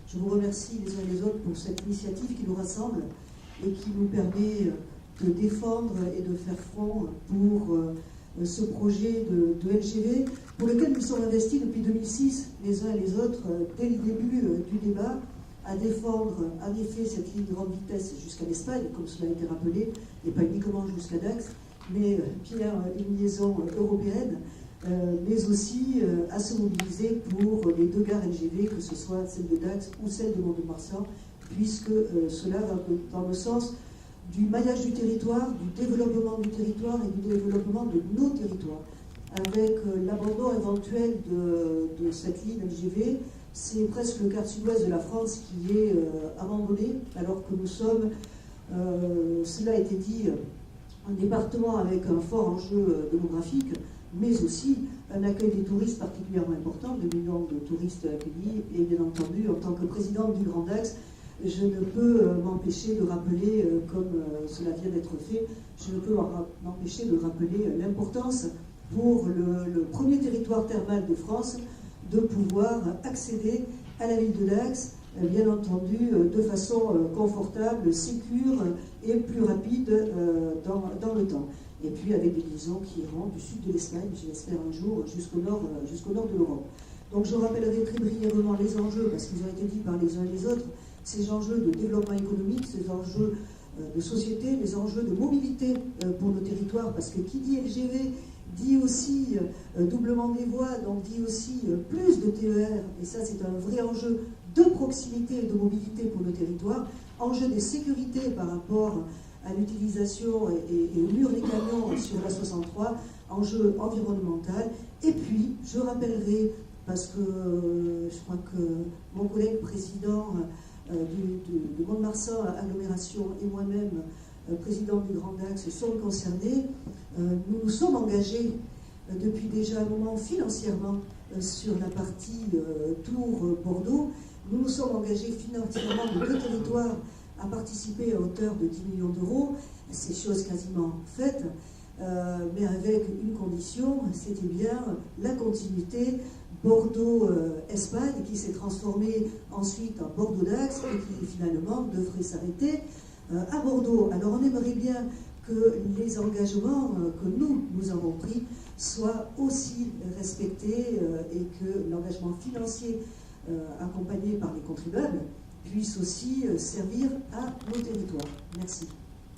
Je vous remercie les uns et les autres pour cette initiative qui nous rassemble et qui nous permet de défendre et de faire front pour ce projet de LGV, pour lequel nous sommes investis depuis 2006, les uns et les autres, dès le début du débat, à défendre en effet cette ligne grande vitesse jusqu'à l'Espagne, comme cela a été rappelé, et pas uniquement jusqu'à Dax, mais bien une liaison européenne, mais aussi à se mobiliser pour les deux gares LGV, que ce soit celle de Dax ou celle de Mont-de-Marsan, puisque cela va dans le sens du maillage du territoire, du développement du territoire et du développement de nos territoires. Avec l'abandon éventuel de cette ligne LGV, c'est presque le quart sud-ouest de la France qui est abandonné, alors que nous sommes, cela a été dit, un département avec un fort enjeu démographique, mais aussi un accueil des touristes particulièrement important, 2 millions de touristes accueillis, et bien entendu, en tant que présidente du Grand Dax, je ne peux m'empêcher de rappeler, comme cela vient d'être fait, je ne peux m'empêcher de rappeler l'importance pour le premier territoire thermal de France de pouvoir accéder à la ville de Dax, bien entendu, de façon confortable, sécure et plus rapide dans le temps. Et puis avec des liaisons qui iront du sud de l'Espagne, j'espère un jour, jusqu'au nord de l'Europe. Donc je rappellerai très brièvement les enjeux, parce qu'ils ont été dit par les uns et les autres, ces enjeux de développement économique, ces enjeux de société, les enjeux de mobilité pour nos territoires, parce que qui dit LGV dit aussi doublement des voies, donc dit aussi plus de TER, et ça c'est un vrai enjeu de proximité et de mobilité pour nos territoires, enjeu de sécurité par rapport à l'utilisation et au mur des camions sur la 63, enjeu environnemental, et puis je rappellerai, parce que je crois que mon collègue président de Mont-de-Marsan agglomération et moi-même, président du Grand Dax, sommes concernés. Nous nous sommes engagés depuis déjà un moment financièrement sur la partie Tours-Bordeaux. Nous nous sommes engagés financièrement de deux territoires à participer à hauteur de 10 millions d'euros. C'est chose quasiment faite, mais avec une condition, c'était bien la continuité Bordeaux-Espagne, qui s'est transformée ensuite en Bordeaux-Dax et qui finalement devrait s'arrêter à Bordeaux. Alors on aimerait bien que les engagements que nous avons pris soient aussi respectés et que l'engagement financier accompagné par les contribuables puisse aussi servir à nos territoires. Merci.